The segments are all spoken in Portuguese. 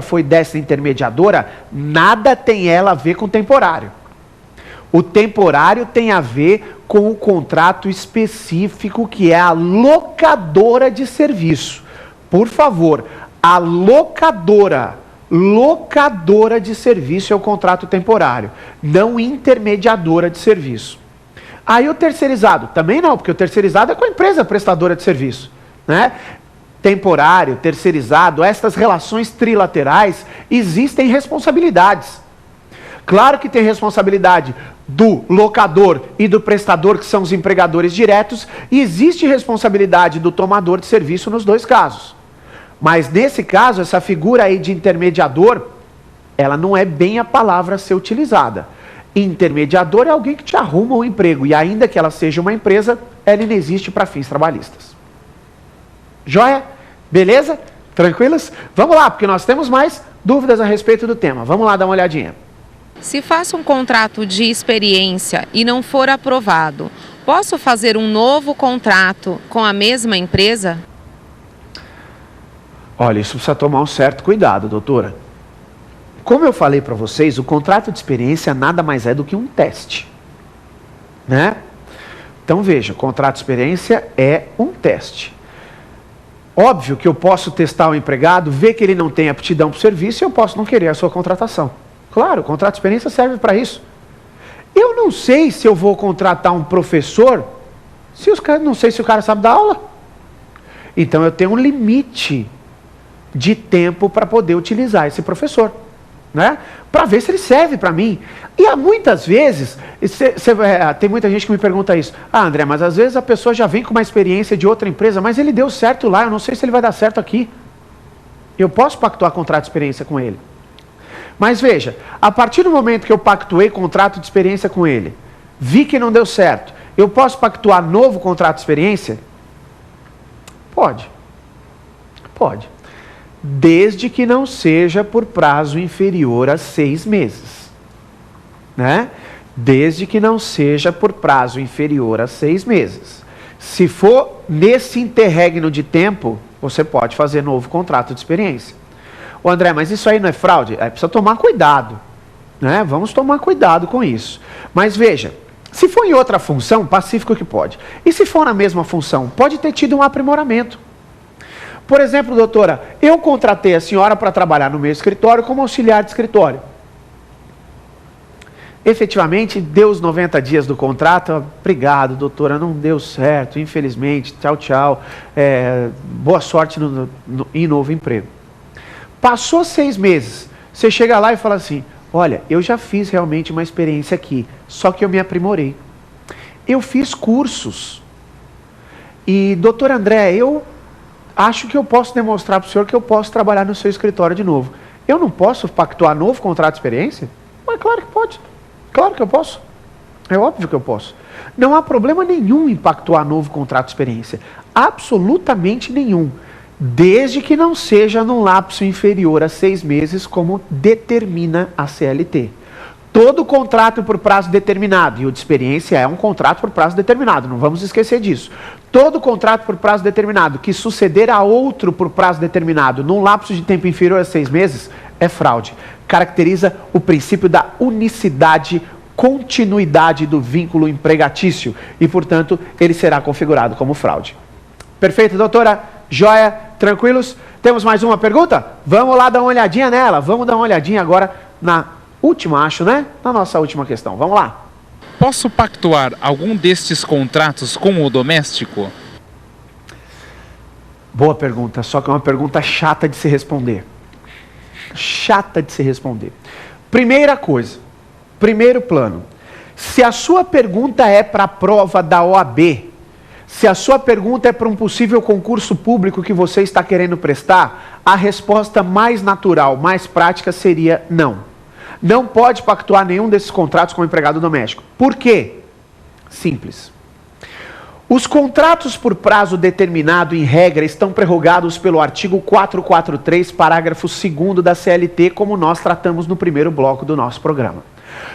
foi dessa intermediadora, nada tem ela a ver com temporário. O temporário tem a ver com o contrato específico que é a locadora de serviço. Por favor, a locadora de serviço é o contrato temporário, não intermediadora de serviço. Aí o terceirizado, também não, porque o terceirizado é com a empresa prestadora de serviço, né? Temporário, terceirizado, estas relações trilaterais, existem responsabilidades. Claro que tem responsabilidade do locador e do prestador, que são os empregadores diretos, e existe responsabilidade do tomador de serviço nos dois casos. Mas nesse caso, essa figura aí de intermediador, ela não é bem a palavra a ser utilizada. Intermediador é alguém que te arruma um emprego, e ainda que ela seja uma empresa, ela não existe para fins trabalhistas. Joia? Beleza? Tranquilos? Vamos lá, porque nós temos mais dúvidas a respeito do tema. Vamos lá dar uma olhadinha. Se faço um contrato de experiência e não for aprovado, posso fazer um novo contrato com a mesma empresa? Olha, isso precisa tomar um certo cuidado, doutora. Como eu falei para vocês, o contrato de experiência nada mais é do que um teste, né? Então veja, o contrato de experiência é um teste. Óbvio que eu posso testar o empregado, ver que ele não tem aptidão para o serviço e eu posso não querer a sua contratação. Claro, o contrato de experiência serve para isso. Eu não sei se eu vou contratar um professor, não sei se o cara sabe dar aula. Então eu tenho um limite de tempo para poder utilizar esse professor, né? Para ver se ele serve para mim. E há muitas vezes, tem muita gente que me pergunta isso. Ah, André, mas às vezes a pessoa já vem com uma experiência de outra empresa, mas ele deu certo lá, eu não sei se ele vai dar certo aqui. Eu posso pactuar contrato de experiência com ele. Mas veja, a partir do momento que eu pactuei contrato de experiência com ele, vi que não deu certo, eu posso pactuar novo contrato de experiência? Pode. Pode. Desde que não seja por prazo inferior a 6 meses. Né? Desde que não seja por prazo inferior a 6 meses. Se for nesse interregno de tempo, você pode fazer novo contrato de experiência. Ô André, mas isso aí não é fraude? Precisa tomar cuidado, né? Vamos tomar cuidado com isso. Mas veja, se for em outra função, pacífico que pode. E se for na mesma função, pode ter tido um aprimoramento. Por exemplo, doutora, eu contratei a senhora para trabalhar no meu escritório como auxiliar de escritório. Efetivamente, deu os 90 dias do contrato. Obrigado, doutora, não deu certo, infelizmente, tchau, tchau. Boa sorte em novo emprego. Passou 6 meses, você chega lá e fala assim, olha, eu já fiz realmente uma experiência aqui, só que eu me aprimorei. Eu fiz cursos. E, doutor André, eu acho que eu posso demonstrar para o senhor que eu posso trabalhar no seu escritório de novo. Eu não posso pactuar novo contrato de experiência? Mas claro que pode. Claro que eu posso. É óbvio que eu posso. Não há problema nenhum em pactuar novo contrato de experiência. Absolutamente nenhum. Desde que não seja num lapso inferior a 6 meses, como determina a CLT. Todo contrato por prazo determinado, e o de experiência é um contrato por prazo determinado, não vamos esquecer disso. Todo contrato por prazo determinado que suceder a outro por prazo determinado num lapso de tempo inferior a 6 meses, é fraude. Caracteriza o princípio da unicidade, continuidade do vínculo empregatício e, portanto, ele será configurado como fraude. Perfeito, doutora? Joia? Tranquilos? Temos mais uma pergunta? Vamos lá dar uma olhadinha nela. Vamos dar uma olhadinha agora na última, acho, né? Na nossa última questão. Vamos lá. Posso pactuar algum destes contratos com o doméstico? Boa pergunta, só que é uma pergunta chata de se responder. Chata de se responder. Primeira coisa, primeiro plano. Se a sua pergunta é para a prova da OAB, se a sua pergunta é para um possível concurso público que você está querendo prestar, a resposta mais natural, mais prática seria não. Não pode pactuar nenhum desses contratos com o empregado doméstico. Por quê? Simples. Os contratos por prazo determinado, em regra, estão prorrogados pelo artigo 443, parágrafo 2º da CLT, como nós tratamos no primeiro bloco do nosso programa.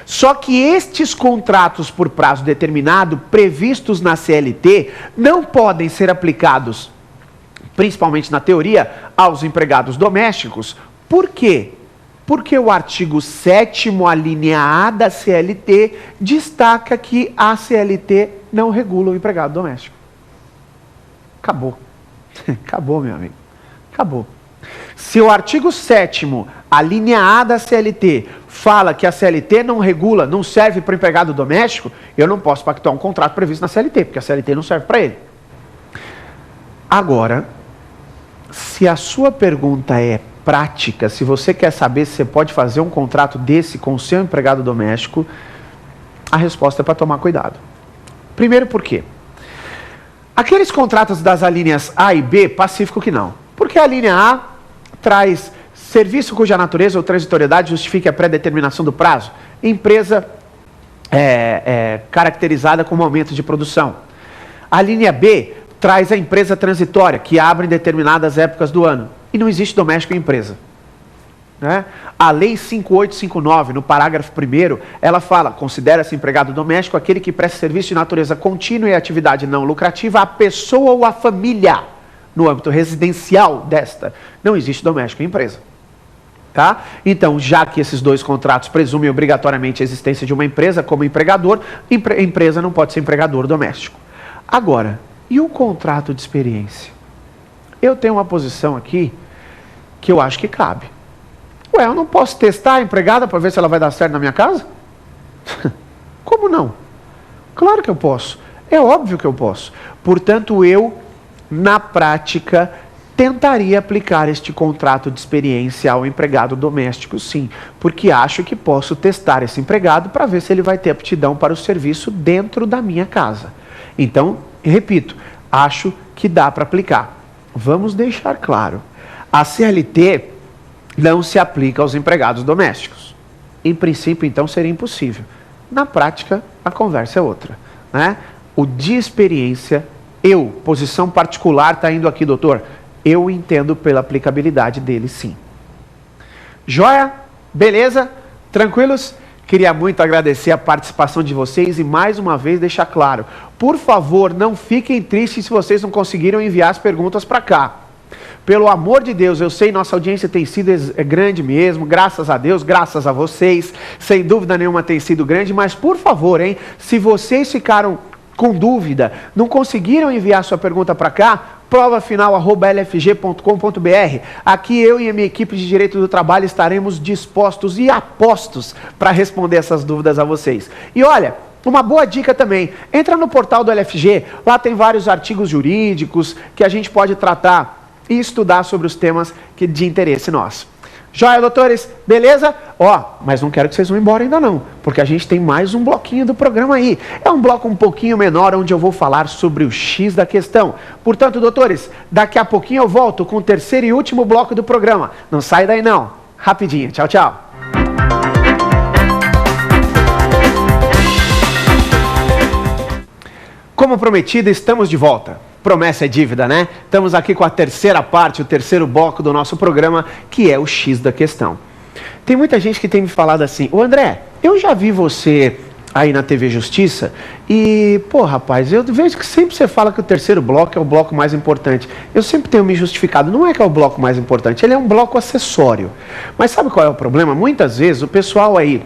Só que estes contratos por prazo determinado, previstos na CLT, não podem ser aplicados, principalmente na teoria, aos empregados domésticos. Por quê? Porque o artigo 7º, a linha A da CLT, destaca que a CLT não regula o empregado doméstico. Acabou. Acabou, meu amigo. Acabou. Se o artigo 7º, a linha A da CLT, fala que a CLT não regula, não serve para o empregado doméstico, eu não posso pactuar um contrato previsto na CLT, porque a CLT não serve para ele. Agora, se a sua pergunta é prática, se você quer saber se você pode fazer um contrato desse com o seu empregado doméstico, a resposta é para tomar cuidado. Primeiro, por quê? Aqueles contratos das alíneas A e B, pacífico que não. Porque a linha A traz serviço cuja natureza ou transitoriedade justifique a pré-determinação do prazo. Empresa caracterizada como aumento de produção. A linha B traz a empresa transitória, que abre em determinadas épocas do ano. E não existe doméstico em empresa. Né? A Lei 5859, no parágrafo 1º, ela fala, considera-se empregado doméstico aquele que presta serviço de natureza contínua e atividade não lucrativa à pessoa ou à família, no âmbito residencial desta. Não existe doméstico em empresa. Tá? Então, já que esses dois contratos presumem obrigatoriamente a existência de uma empresa como empregador, empresa não pode ser empregador doméstico. Agora, e o contrato de experiência? Eu tenho uma posição aqui que eu acho que cabe. Ué, eu não posso testar a empregada para ver se ela vai dar certo na minha casa? Como não? Claro que eu posso. É óbvio que eu posso. Portanto, eu, na prática, tentaria aplicar este contrato de experiência ao empregado doméstico, sim. Porque acho que posso testar esse empregado para ver se ele vai ter aptidão para o serviço dentro da minha casa. Então, repito, acho que dá para aplicar. Vamos deixar claro. A CLT não se aplica aos empregados domésticos. Em princípio, então, seria impossível. Na prática, a conversa é outra. Né? O de experiência, posição particular, está indo aqui, doutor, eu entendo pela aplicabilidade dele, sim. Joia? Beleza? Tranquilos? Queria muito agradecer a participação de vocês e mais uma vez deixar claro, por favor, não fiquem tristes se vocês não conseguiram enviar as perguntas para cá. Pelo amor de Deus, eu sei, nossa audiência tem sido grande mesmo, graças a Deus, graças a vocês, sem dúvida nenhuma tem sido grande, mas por favor, hein, se vocês ficaram com dúvida, não conseguiram enviar sua pergunta para cá, provafinal@lfg.com.br. Aqui eu e a minha equipe de Direito do Trabalho estaremos dispostos e apostos para responder essas dúvidas a vocês. E olha, uma boa dica também, entra no portal do LFG, lá tem vários artigos jurídicos que a gente pode tratar e estudar sobre os temas de interesse nosso. Joia, doutores? Beleza? Mas não quero que vocês vão embora ainda não, porque a gente tem mais um bloquinho do programa aí. É um bloco um pouquinho menor, onde eu vou falar sobre o X da questão. Portanto, doutores, daqui a pouquinho eu volto com o terceiro e último bloco do programa. Não sai daí não. Rapidinho. Tchau, tchau. Como prometido, estamos de volta. Promessa é dívida, né? Estamos aqui com a terceira parte, o terceiro bloco do nosso programa, que é o X da questão. Tem muita gente que tem me falado assim, ô André, eu já vi você aí na TV Justiça e, rapaz, eu vejo que sempre você fala que o terceiro bloco é o bloco mais importante. Eu sempre tenho me justificado, não é que é o bloco mais importante, ele é um bloco acessório. Mas sabe qual é o problema? Muitas vezes o pessoal aí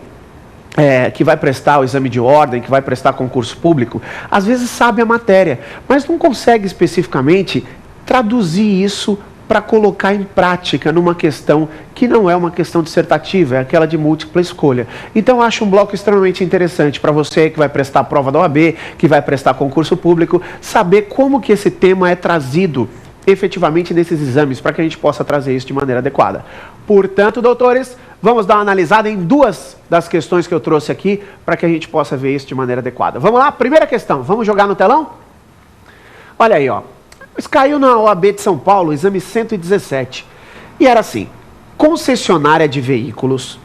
que vai prestar o exame de ordem, que vai prestar concurso público, às vezes sabe a matéria, mas não consegue especificamente traduzir isso para colocar em prática numa questão que não é uma questão dissertativa, é aquela de múltipla escolha. Então, acho um bloco extremamente interessante para você que vai prestar a prova da OAB, que vai prestar concurso público, saber como que esse tema é trazido efetivamente nesses exames, para que a gente possa trazer isso de maneira adequada. Portanto, doutores, vamos dar uma analisada em duas das questões que eu trouxe aqui, para que a gente possa ver isso de maneira adequada. Vamos lá? Primeira questão, vamos jogar no telão? Olha aí, Isso caiu na OAB de São Paulo, exame 117. E era assim, concessionária de veículos,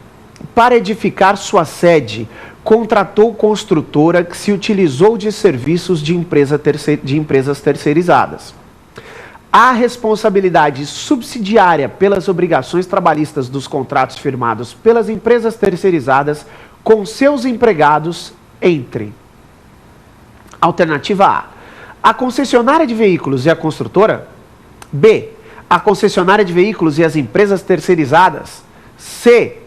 para edificar sua sede, contratou construtora que se utilizou de serviços de empresas terceirizadas. A responsabilidade subsidiária pelas obrigações trabalhistas dos contratos firmados pelas empresas terceirizadas com seus empregados entre: alternativa A concessionária de veículos e a construtora; B, a concessionária de veículos e as empresas terceirizadas, se